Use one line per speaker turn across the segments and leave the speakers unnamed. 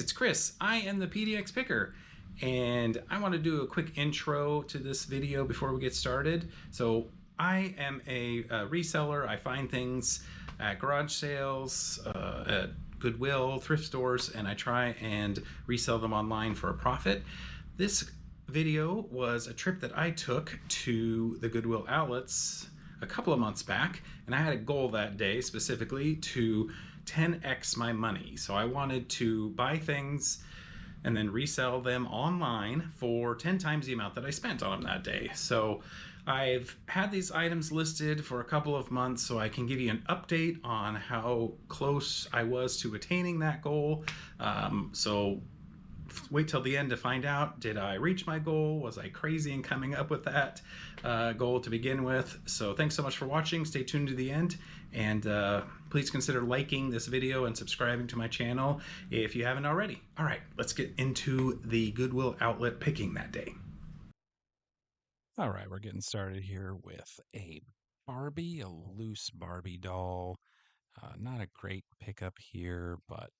It's Chris. I am the PDX Picker, and I want to do a quick intro to this video before we get started. So, I am a reseller. I find things at garage sales, at Goodwill, thrift stores, and I try and resell them online for a profit. This video was a trip that I took to the Goodwill Outlets a couple of months back, and I had a goal that day specifically to 10x my money. So I wanted to buy things and then resell them online for 10 times the amount that I spent on them that day. So I've had these items listed for a couple of months so I can give you an update on how close I was to attaining that goal. So wait till the end to find out, did I reach my goal? Was I crazy in coming up with that goal to begin with? So thanks so much for watching. Stay tuned to the end, and please consider liking this video and subscribing to my channel if you haven't already. All right, let's get into the Goodwill Outlet picking that day.
All right, we're getting started here with a Barbie, a loose Barbie doll. Not a great pickup here, but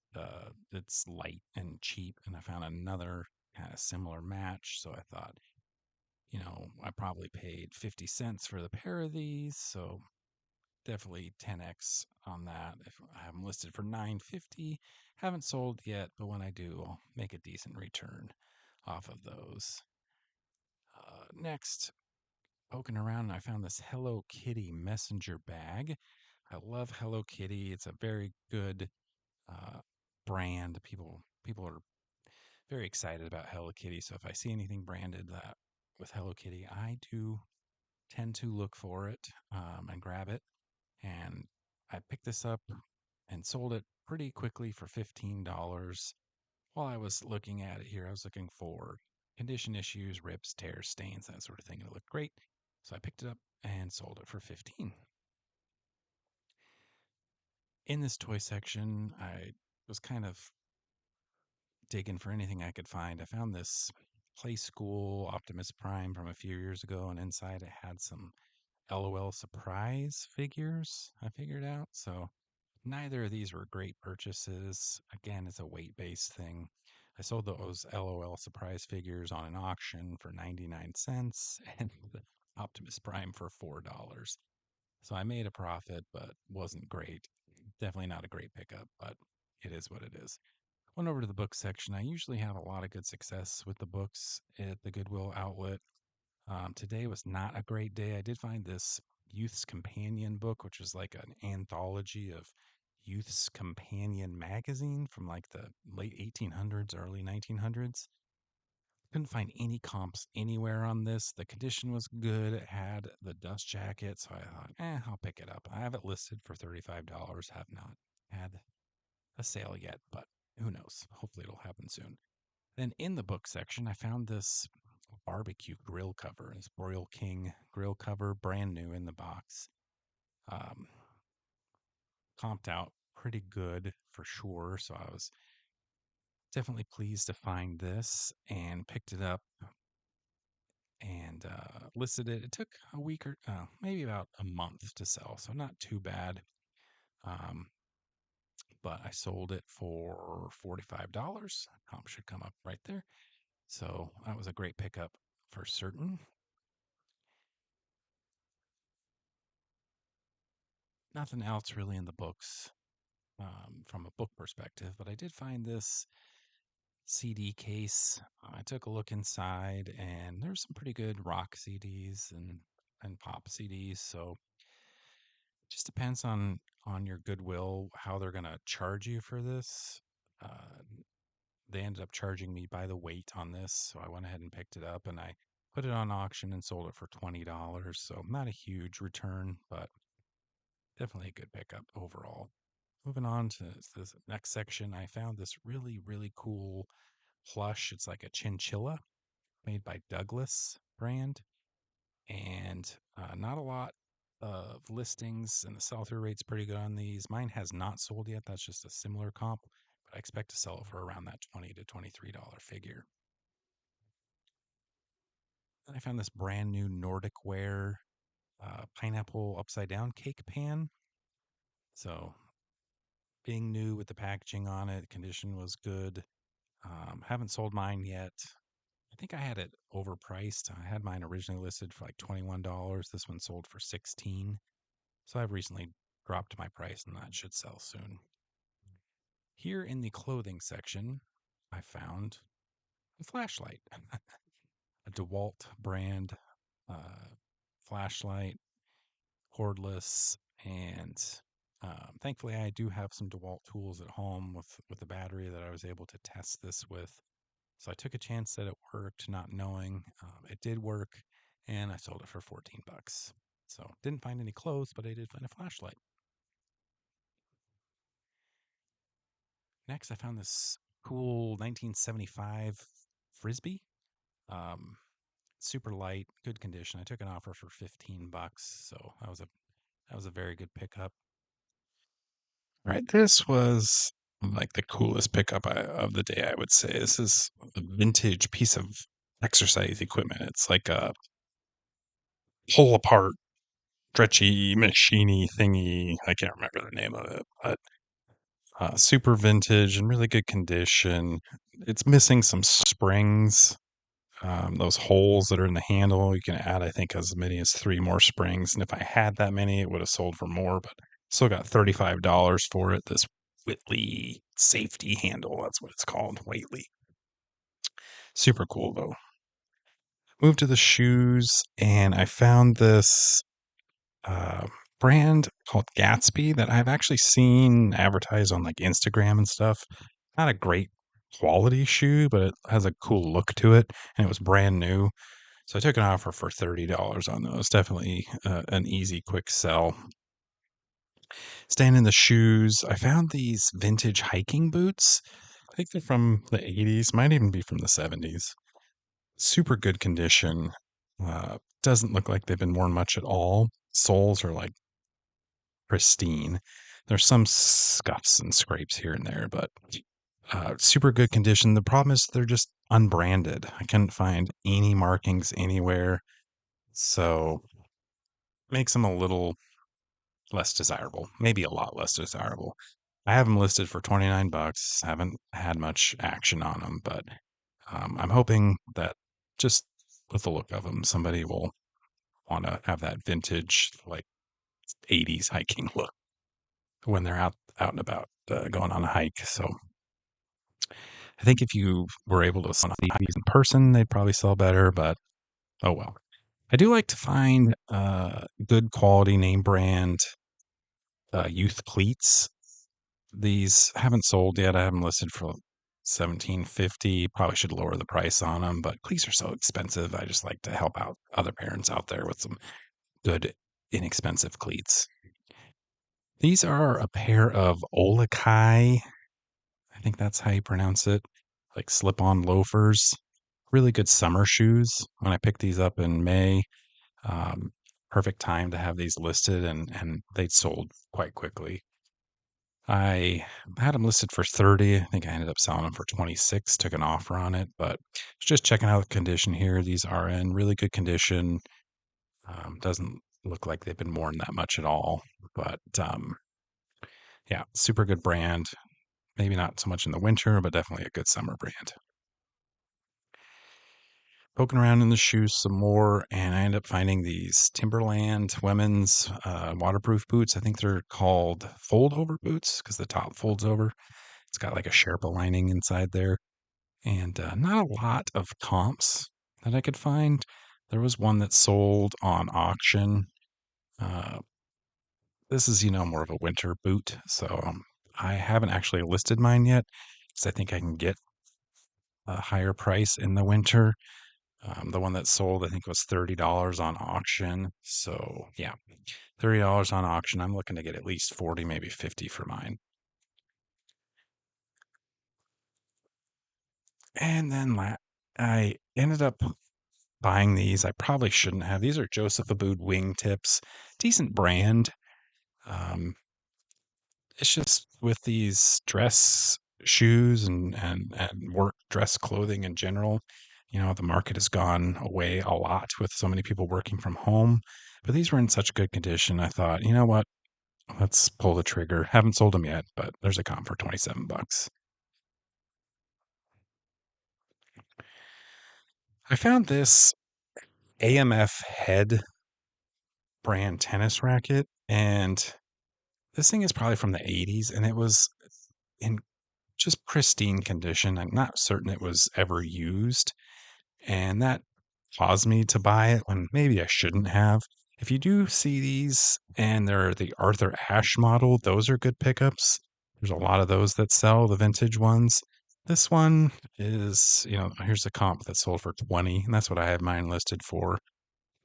it's light and cheap. And I found another kind of similar match. So I thought, I probably paid 50 cents for the pair of these. So definitely 10x on that. If I have them listed for 9.50, haven't sold yet, but when I do, I'll make a decent return off of those. Next, poking around and I found this Hello Kitty messenger bag. I love Hello Kitty. It's a very good uh, brand. People are very excited about Hello Kitty. So if I see anything branded that with Hello Kitty, I do tend to look for it and grab it. And I picked this up and sold it pretty quickly for $15. While I was looking at it here, I was looking for condition issues, rips, tears, stains, that sort of thing. And it looked great. So I picked it up and sold it for 15. In this toy section, I was kind of digging for anything I could find. I found this Play School Optimus Prime from a few years ago, and inside it had some LOL surprise figures I figured out. So neither of these were great purchases. Again, it's a weight based thing. I sold those LOL surprise figures on an auction for 99 cents and the Optimus Prime for $4. So I made a profit, but wasn't great. Definitely not a great pickup, but it is what it is. Went over to the book section. I usually have a lot of good success with the books at the Goodwill Outlet. Today was not a great day. I did find this Youth's Companion book, which is like an anthology of Youth's Companion magazine from like the late 1800s, early 1900s. Couldn't find any comps anywhere on this. The condition was good. It had the dust jacket, so I thought, I'll pick it up. I have it listed for $35. Have not had a sale yet, but who knows? Hopefully it'll happen soon. Then in the book section, I found this barbecue grill cover. This Royal King grill cover, brand new in the box. Um, Comped out pretty good for sure. So I was definitely pleased to find this and picked it up and listed it. It took a week or maybe about a month to sell, so not too bad. Um, but I sold it for $45. Comp should come up right there. So that was a great pickup for certain. Nothing else really in the books from a book perspective, but I did find this CD case. I took a look inside, and there's some pretty good rock CDs and pop CDs. So it just depends on your Goodwill how they're gonna charge you for this. Uh, they ended up charging me by the weight on this, so I went ahead and picked it up and I put it on auction and sold it for $20. So not a huge return, but definitely a good pickup overall. Moving on to this next section, I found this really cool plush. It's like a chinchilla made by Douglas brand, and not a lot of listings, and the sell through rate's pretty good on these. Mine has not sold yet. That's just a similar comp, but I expect to sell it for around that $20 to $23 figure. Then I found this brand new Nordic ware pineapple upside down cake pan. So being new with the packaging on it, condition was good. Haven't sold mine yet. I think I had it overpriced. I had mine originally listed for like $21. This one sold for 16. So I've recently dropped my price and that should sell soon. Here in the clothing section, I found a flashlight, a DeWalt brand uh, flashlight, cordless, and thankfully I do have some DeWalt tools at home with a battery that I was able to test this with. So I took a chance that it worked, not knowing it did work, and I sold it for 14 bucks. So didn't find any clothes, but I did find a flashlight. Next, I found this cool 1975 Frisbee. Um, Super light, good condition. I took an offer for 15 bucks, so that was a very good pickup. All right, this was like the coolest pickup of the day, I would say. This is a vintage piece of exercise equipment. It's like a pull apart, stretchy, machiny thingy. I can't remember the name of it, but super vintage and really good condition. It's missing some springs. Those holes that are in the handle, you can add, I think, as many as 3 more springs. And if I had that many, it would have sold for more, but still got $35 for it. This Whitley safety handle, that's what it's called, Whitley. Super cool, though. Moved to the shoes, and I found this uh, brand called Gatsby that I've actually seen advertised on like Instagram and stuff. Not a great quality shoe, but it has a cool look to it, and it was brand new. So I took an offer for $30 on those. Definitely an easy, quick sell. Staying in the shoes, I found these vintage hiking boots. I think they're from the 80s, might even be from the 70s. Super good condition. Doesn't look like they've been worn much at all. Soles are like pristine. There's some scuffs and scrapes here and there, but super good condition. The problem is they're just unbranded. I couldn't find any markings anywhere. So makes them a little less desirable, maybe a lot less desirable. I have them listed for 29 bucks. Haven't had much action on them, but I'm hoping that just with the look of them, somebody will want to have that vintage, like 80s hiking look when they're out and about going on a hike. So I think if you were able to see these in person, they'd probably sell better, but oh well. I do like to find good quality name brand youth cleats. These haven't sold yet. I have them listed for 17.50. Probably should lower the price on them, but cleats are so expensive. I just like to help out other parents out there with some good, inexpensive cleats. These are a pair of Olakai. I think that's how you pronounce it. Like slip-on loafers. Really good summer shoes. When I picked these up in May, um, perfect time to have these listed, and they sold quite quickly. I had them listed for 30. I think I ended up selling them for 26, took an offer on it, but just checking out the condition here. These are in really good condition. Doesn't look like they've been worn that much at all, but yeah, super good brand. Maybe not so much in the winter, but definitely a good summer brand. Poking around in the shoes some more, and I end up finding these Timberland women's waterproof boots. I think they're called fold over boots because the top folds over. It's got like a Sherpa lining inside there, and not a lot of comps that I could find. There was one that sold on auction. Uh, this is, more of a winter boot, so I haven't actually listed mine yet because I think I can get a higher price in the winter. The one that sold, I think, was $30 on auction. So yeah, $30 on auction. I'm looking to get at least 40, maybe 50 for mine. And then I ended up buying these. I probably shouldn't have. These are Joseph Abboud wingtips, decent brand. Um, it's just with these dress shoes and work dress clothing in general, the market has gone away a lot with so many people working from home. But these were in such good condition. I thought, you know what? Let's pull the trigger. Haven't sold them yet, but there's a comp for 27 bucks. I found this AMF Head brand tennis racket, and this thing is probably from the 80s, and it was in just pristine condition. I'm not certain it was ever used, and that caused me to buy it when maybe I shouldn't have. If you do see these and they're the Arthur Ashe model, those are good pickups. There's a lot of those that sell, the vintage ones. This one is, here's a comp that sold for 20, and that's what I have mine listed for,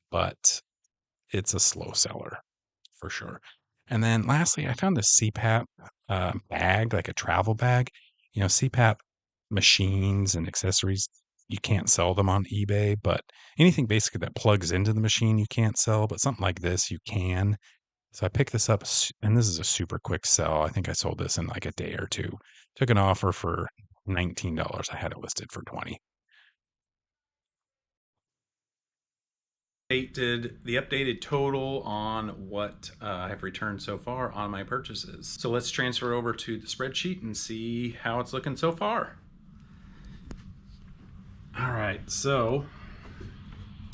but it's a slow seller for sure. And then lastly, I found this CPAP bag, like a travel bag. CPAP machines and accessories, you can't sell them on eBay, but anything basically that plugs into the machine, you can't sell, but something like this, you can. So I picked this up, and this is a super quick sell. I think I sold this in like a day or two. Took an offer for $19. I had it listed for 20.
The updated total on what I've returned so far on my purchases. So let's transfer over to the spreadsheet and see how it's looking so far. All right, so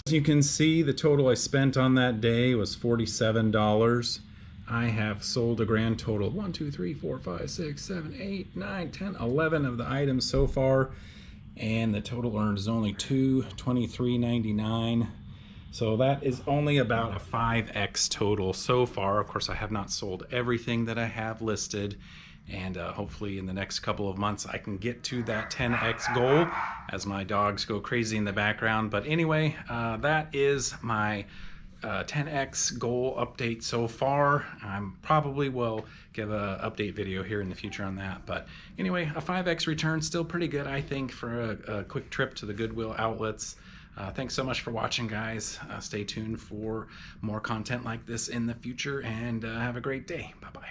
as you can see, the total I spent on that day was $47. I have sold a grand total of 1, 2, 3, 4, 5, 6, 7, 8, 9, 10, 11 of the items so far, and the total earned is only $223.99. So that is only about a 5x total so far. Of course, I have not sold everything that I have listed, and hopefully in the next couple of months I can get to that 10x goal as my dogs go crazy in the background. But anyway, that is my 10x goal update so far. I probably will give a update video here in the future on that, but anyway, a 5x return, still pretty good, I think, for a quick trip to the Goodwill outlets. Thanks so much for watching, guys. Stay tuned for more content like this in the future, and have a great day. Bye-bye.